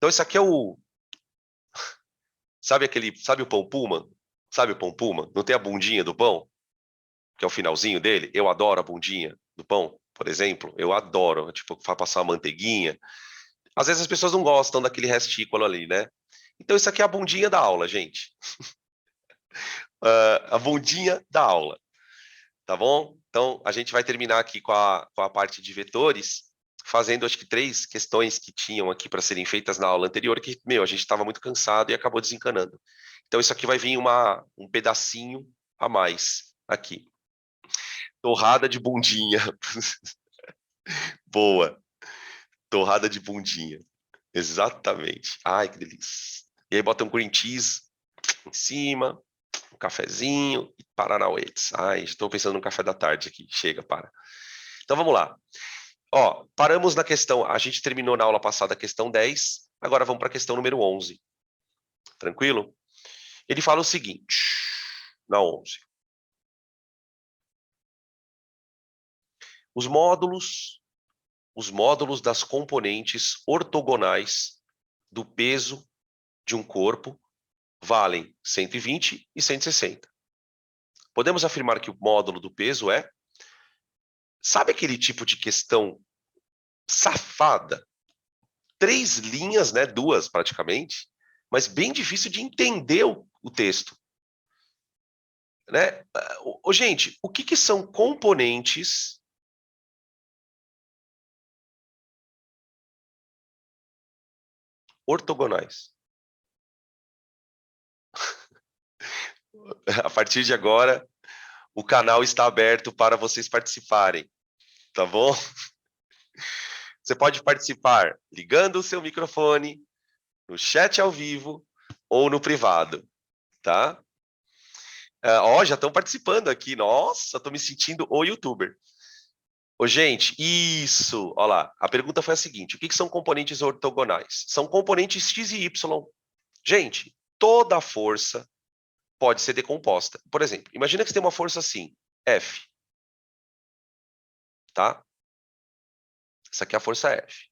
Então, isso aqui é o... Sabe o pão Puma? Sabe o pão Puma? Não tem a bundinha do pão? Que é o finalzinho dele? Eu adoro a bundinha do pão, por exemplo. Eu adoro, tipo, passar uma manteiguinha. Às vezes as pessoas não gostam daquele restículo ali, né? Então, isso aqui é a bundinha da aula, gente. A bundinha da aula, tá bom? Então, a gente vai terminar aqui com a parte de vetores, fazendo, acho que, 3 questões que tinham aqui para serem feitas na aula anterior, que, a gente estava muito cansado e acabou desencanando. Então, isso aqui vai vir um pedacinho a mais aqui. Torrada de bundinha. Boa. Torrada de bundinha. Exatamente. Ai, que delícia. E aí bota um cream cheese em cima, um cafezinho e paranauês. Ai, estou pensando no café da tarde aqui. Chega, para. Então vamos lá. Ó, paramos na questão, a gente terminou na aula passada a questão 10, agora vamos para a questão número 11. Tranquilo? Ele fala o seguinte, na 11. Os módulos das componentes ortogonais do peso de um corpo valem 120 e 160. Podemos afirmar que o módulo do peso é... Sabe aquele tipo de questão safada? 3 linhas, né? 2 praticamente, mas bem difícil de entender o texto. Né? Gente, o que são componentes ortogonais? A partir de agora, o canal está aberto para vocês participarem, tá bom? Você pode participar ligando o seu microfone, no chat ao vivo ou no privado, tá? Ó, já estão participando aqui. Nossa, estou me sentindo o youtuber. Ô, gente, isso. Olha lá, a pergunta foi a seguinte: o que são componentes ortogonais? São componentes x e y. Gente, toda força pode ser decomposta. Por exemplo, imagina que você tem uma força assim, F. Tá? Essa aqui é a força F.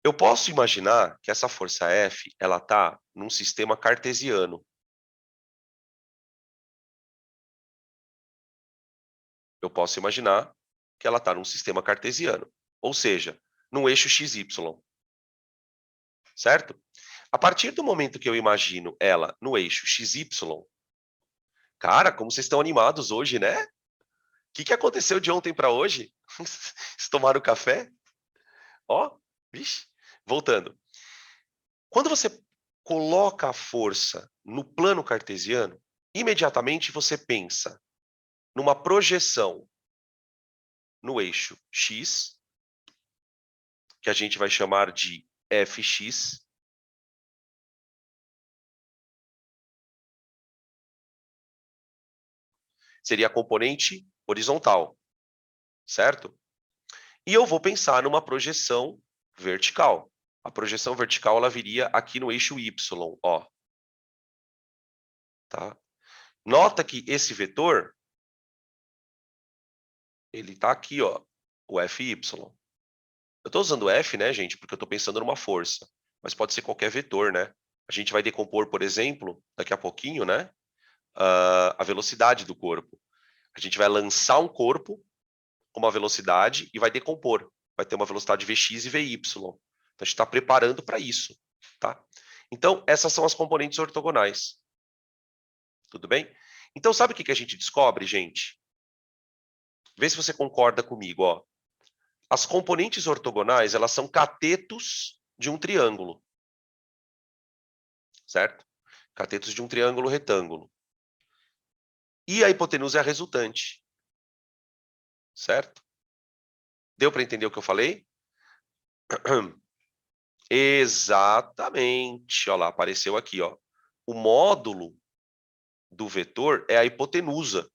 Eu posso imaginar que essa força F, ela está num sistema cartesiano. Eu posso imaginar que ela está num sistema cartesiano. Ou seja, num eixo XY. Certo? A partir do momento que eu imagino ela no eixo XY, cara, como vocês estão animados hoje, né? O que aconteceu de ontem para hoje? Vocês tomaram café? Ó, vixe. Voltando. Quando você coloca a força no plano cartesiano, imediatamente você pensa numa projeção no eixo X, que a gente vai chamar de Fx, seria a componente horizontal, certo? E eu vou pensar numa projeção vertical. A projeção vertical ela viria aqui no eixo Y, ó. Tá? Nota que esse vetor, ele está aqui, ó, o Fy. Eu estou usando F, né, gente, porque eu estou pensando numa força. Mas pode ser qualquer vetor, né? A gente vai decompor, por exemplo, daqui a pouquinho, né, a velocidade do corpo. A gente vai lançar um corpo com uma velocidade e vai decompor. Vai ter uma velocidade Vx e Vy. Então, a gente está preparando para isso. Tá? Então, essas são as componentes ortogonais. Tudo bem? Então, sabe o que a gente descobre, gente? Vê se você concorda comigo. Ó. As componentes ortogonais, elas são catetos de um triângulo. Certo? Catetos de um triângulo retângulo. E a hipotenusa é a resultante. Certo? Deu para entender o que eu falei? Exatamente. Olha lá, apareceu aqui. Ó. O módulo do vetor é a hipotenusa.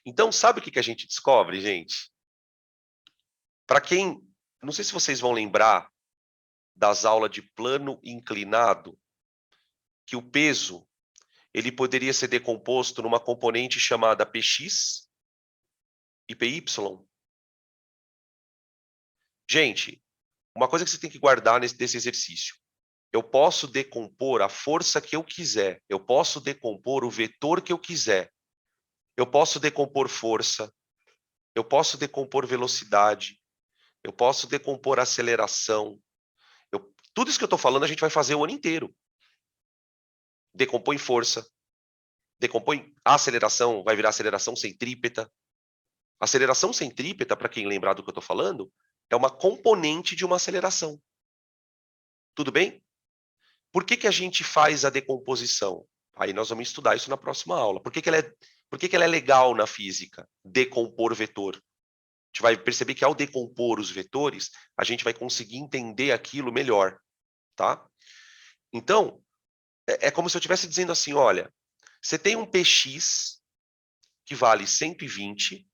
Então, sabe o que a gente descobre, gente? Para quem... Não sei se vocês vão lembrar das aulas de plano inclinado, que o peso ele poderia ser decomposto numa componente chamada Px e Py. Gente, uma coisa que você tem que guardar desse exercício. Eu posso decompor a força que eu quiser. Eu posso decompor o vetor que eu quiser. Eu posso decompor força. Eu posso decompor velocidade. Eu posso decompor aceleração. Tudo isso que eu estou falando a gente vai fazer o ano inteiro. Decompõe força. Decompõe aceleração, vai virar aceleração centrípeta. Aceleração centrípeta, para quem lembrar do que eu estou falando, é uma componente de uma aceleração. Tudo bem? Por que a gente faz a decomposição? Aí nós vamos estudar isso na próxima aula. Por que ela é legal na física? Decompor vetor. A gente vai perceber que ao decompor os vetores, a gente vai conseguir entender aquilo melhor, tá? Então, é como se eu estivesse dizendo assim, olha, você tem um px que vale 120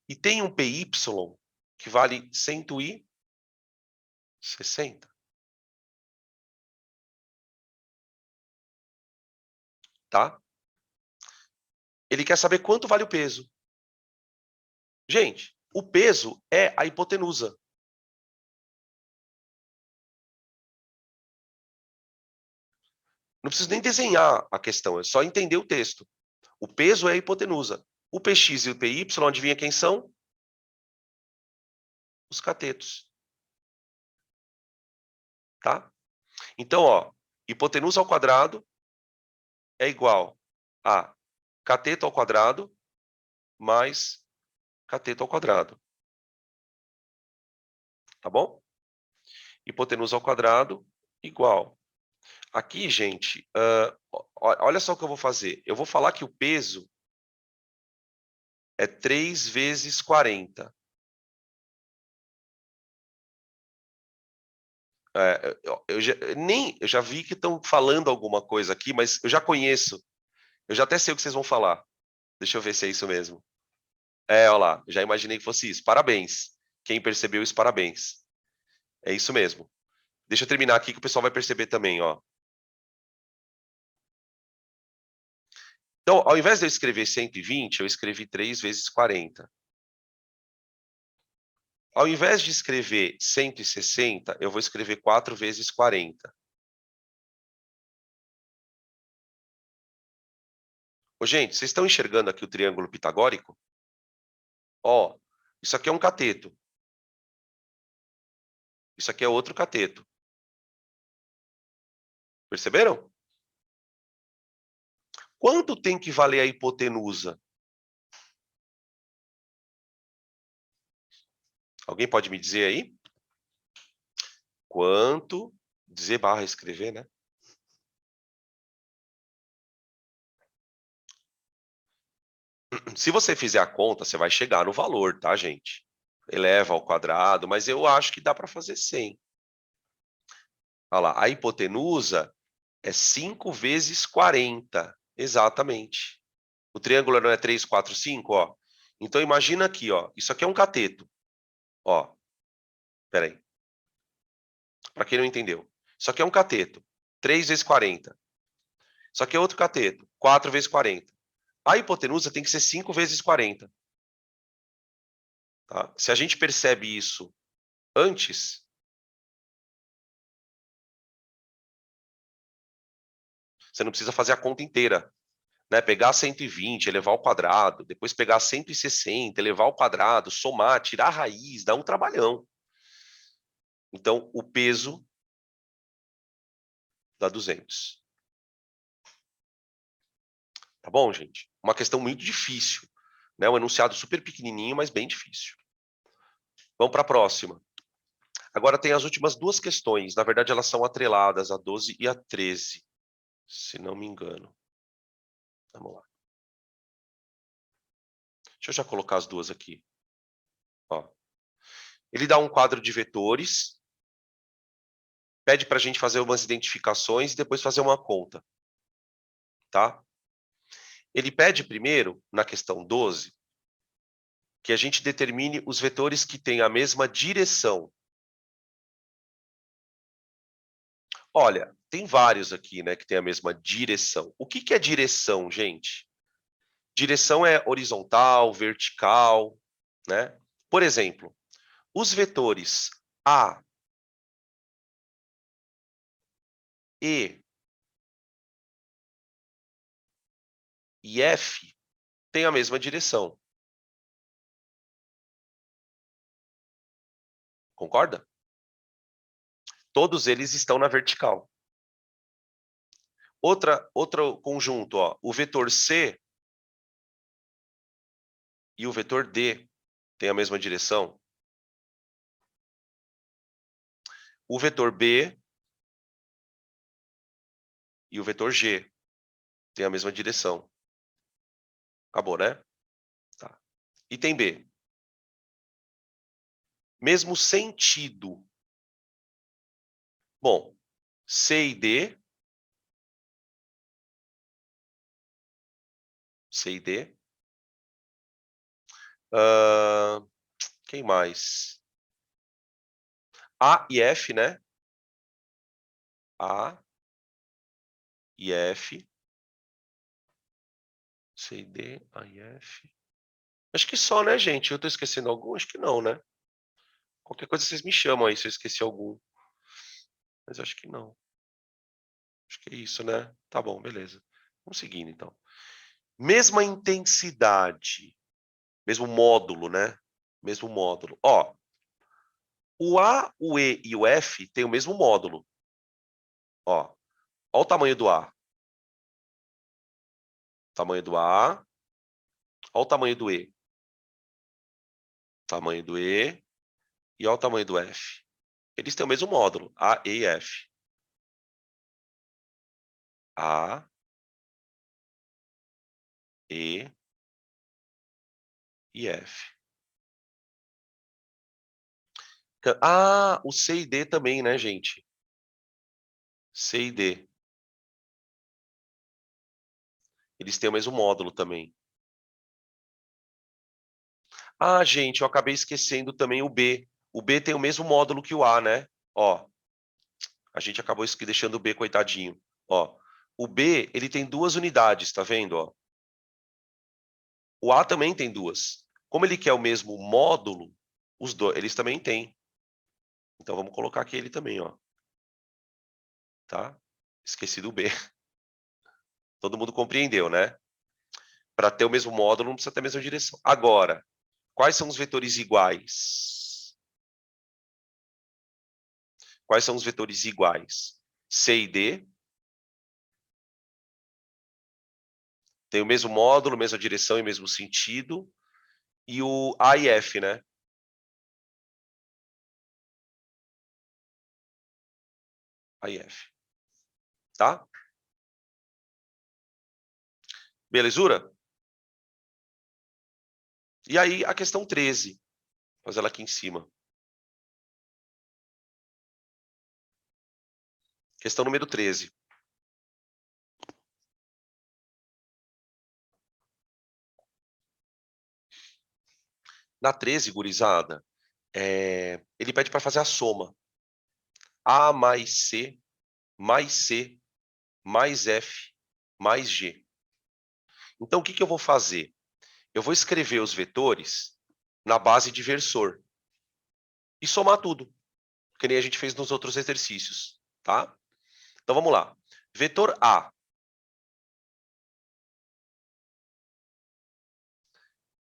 e tem um py que vale 160. Tá? Ele quer saber quanto vale o peso. Gente, o peso é a hipotenusa. Não preciso nem desenhar a questão, é só entender o texto. O peso é a hipotenusa. O px e o py, adivinha quem são? Os catetos. Tá? Então, ó, hipotenusa ao quadrado é igual a cateto ao quadrado mais cateto ao quadrado. Tá bom? Hipotenusa ao quadrado igual. Aqui, gente, olha só o que eu vou fazer. Eu vou falar que o peso é 3 vezes 40. Eu já vi que estão falando alguma coisa aqui, mas eu já conheço. Eu já até sei o que vocês vão falar. Deixa eu ver se é isso mesmo. Olha lá, já imaginei que fosse isso. Parabéns. Quem percebeu isso, parabéns. É isso mesmo. Deixa eu terminar aqui que o pessoal vai perceber também, ó. Então, ao invés de eu escrever 120, eu escrevi 3 vezes 40. Ao invés de escrever 160, eu vou escrever 4 vezes 40. Ô, gente, vocês estão enxergando aqui o triângulo pitagórico? Ó, isso aqui é um cateto. Isso aqui é outro cateto. Perceberam? Quanto tem que valer a hipotenusa? Alguém pode me dizer aí? Quanto? Dizer barra escrever, né? Se você fizer a conta, você vai chegar no valor, tá, gente? Eleva ao quadrado, mas eu acho que dá para fazer 100. Olha lá, a hipotenusa é 5 vezes 40. Exatamente. O triângulo não é 3, 4, 5, ó. Então, imagina aqui, ó. Isso aqui é um cateto. Ó, peraí. Para quem não entendeu. Isso aqui é um cateto. 3 vezes 40. Isso aqui é outro cateto. 4 vezes 40. A hipotenusa tem que ser 5 vezes 40. Tá? Se a gente percebe isso antes, você não precisa fazer a conta inteira. Né? Pegar 120, elevar ao quadrado, depois pegar 160, elevar ao quadrado, somar, tirar a raiz, dá um trabalhão. Então, o peso dá 200. Tá bom, gente? Uma questão muito difícil. Né? Um enunciado super pequenininho, mas bem difícil. Vamos para a próxima. Agora tem as últimas duas questões. Na verdade, elas são atreladas, a 12 e a 13, se não me engano. Vamos lá. Deixa eu já colocar as duas aqui. Ó. Ele dá um quadro de vetores, pede para a gente fazer umas identificações e depois fazer uma conta. Tá? Ele pede primeiro, na questão 12, que a gente determine os vetores que têm a mesma direção. Olha, tem vários aqui, né, que têm a mesma direção. O que é direção, gente? Direção é horizontal, vertical, né? Por exemplo, Os vetores A e F têm a mesma direção. Concorda? Todos eles estão na vertical. Outro conjunto, ó, o vetor C e o vetor D têm a mesma direção. O vetor B e o vetor G têm a mesma direção. Acabou, né? Tá. Item B. Mesmo sentido. Bom, C e D. C e D. Quem mais? A e F, né? A e F. C e D, A e F. Acho que só, né, gente? Eu tô esquecendo algum? Acho que não, né? Qualquer coisa vocês me chamam aí se eu esqueci algum. Mas acho que não. Acho que é isso, né? Tá bom, beleza. Vamos seguindo, então. Mesma intensidade. Mesmo módulo, né? Mesmo módulo. Ó, o A, o E e o F têm o mesmo módulo. Ó o tamanho do A. Tamanho do A. Ó o tamanho do E. Tamanho do E. E ó o tamanho do F. Eles têm o mesmo módulo. A, E e F. A, E e F. Ah, o C e D também, né, gente? C e D. Eles têm o mesmo módulo também. Ah, gente, eu acabei esquecendo também o B. O B tem o mesmo módulo que o A, né? Ó, a gente acabou deixando o B, coitadinho. Ó, o B, ele tem 2 unidades, tá vendo? Ó? O A também tem 2. Como ele quer o mesmo módulo, eles também têm. Então, vamos colocar aqui ele também, ó. Tá? Esqueci do B. Todo mundo compreendeu, né? Para ter o mesmo módulo, não precisa ter a mesma direção. Agora, quais são os vetores iguais? Quais são os vetores iguais? C e D tem o mesmo módulo, mesma direção e mesmo sentido. E o A e F, né? A e F. Tá? Belezura? E aí, a questão 13. Vou fazer ela aqui em cima. Questão número 13. Na 13, gurizada, ele pede para fazer a soma. A mais C, mais C, mais F, mais G. Então, o que eu vou fazer? Eu vou escrever os vetores na base de versor. E somar tudo, que nem a gente fez nos outros exercícios, tá? Então, vamos lá. Vetor A.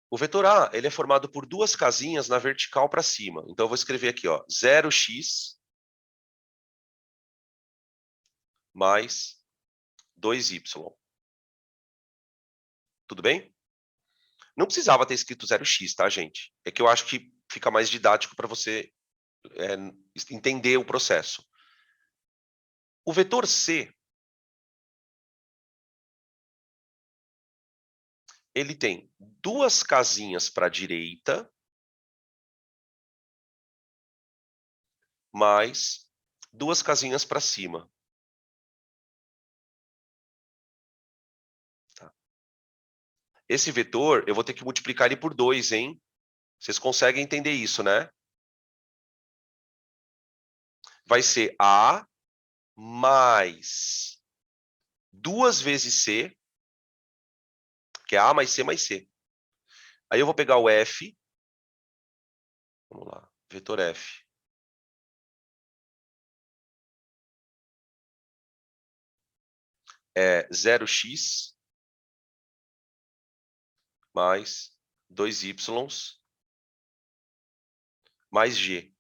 O vetor A, ele é formado por 2 casinhas na vertical para cima. Então, eu vou escrever aqui, ó, 0x mais 2y. Tudo bem? Não precisava ter escrito 0x, tá, gente? É que eu acho que fica mais didático para você entender o processo. O vetor C, ele tem 2 casinhas para a direita, mais 2 casinhas para cima. Tá? Esse vetor, eu vou ter que multiplicar ele por 2, hein? Vocês conseguem entender isso, né? Vai ser A mais 2 vezes C, que é A mais C mais C. Aí eu vou pegar o F, vamos lá, vetor F. É 0x mais 2y mais g.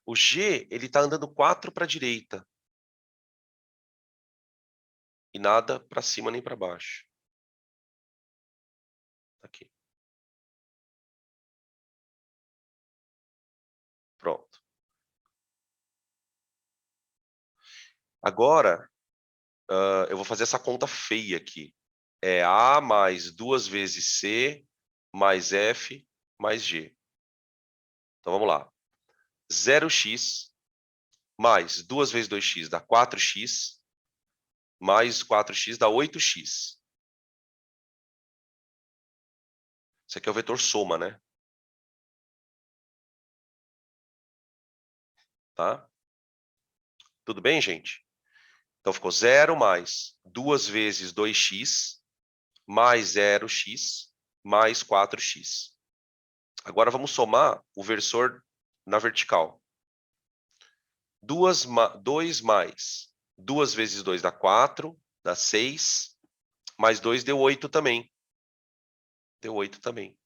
O g, ele está andando 4 para a direita. E nada para cima nem para baixo. Aqui. Pronto. Agora, eu vou fazer essa conta feia aqui. É A mais 2 vezes C mais F mais G. Então, vamos lá. 0x mais 2 vezes 2x dá 4x, mais 4x dá 8x. Isso aqui é o vetor soma, né? Tá? Tudo bem, gente? Então, ficou 0 mais 2 vezes 2x mais 0x mais 4x. Agora, vamos somar o versor na vertical. 2 mais 2 vezes 2 dá 4, dá 6, mais 2 deu 8 também. Deu 8 também.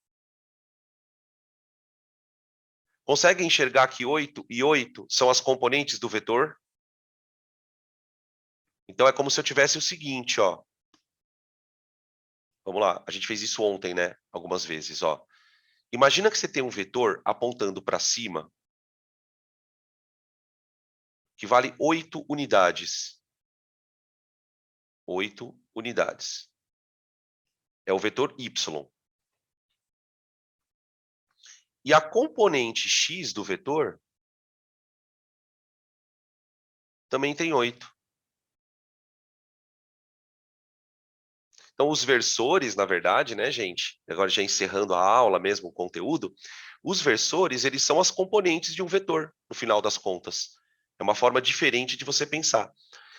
Consegue enxergar que 8 e 8 são as componentes do vetor? Então, é como se eu tivesse o seguinte, ó. Vamos lá, a gente fez isso ontem, né? Algumas vezes, ó. Imagina que você tem um vetor apontando para cima que vale 8 unidades. 8 unidades. É o vetor y. E a componente x do vetor também tem 8. Então, os versores, na verdade, né, gente? Agora já encerrando a aula mesmo, o conteúdo, os versores, eles são as componentes de um vetor, no final das contas. É uma forma diferente de você pensar.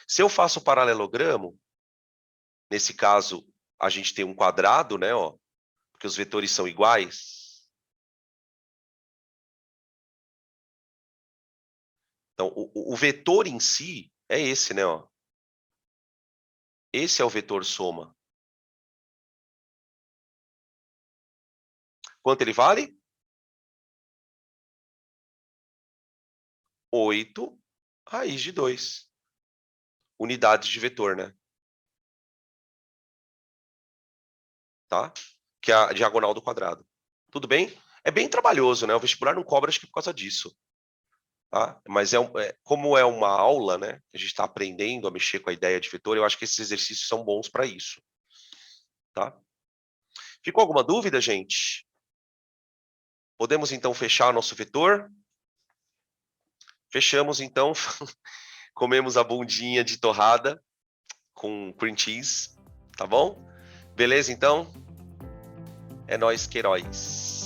Se eu faço o paralelogramo, nesse caso, a gente tem um quadrado, né, ó, porque os vetores são iguais. Então, o vetor em si é esse, né, ó. Esse é o vetor soma. Quanto ele vale? 8 raiz de 2. Unidades de vetor, né? Tá? Que é a diagonal do quadrado. Tudo bem? É bem trabalhoso, né? O vestibular não cobra, acho que por causa disso. Tá? Mas como é uma aula, né? A gente está aprendendo a mexer com a ideia de vetor, eu acho que esses exercícios são bons para isso. Tá? Ficou alguma dúvida, gente? Podemos, então, fechar nosso vetor? Fechamos, então. Comemos a bundinha de torrada com cream cheese, tá bom? Beleza, então? É nóis, Queiroz.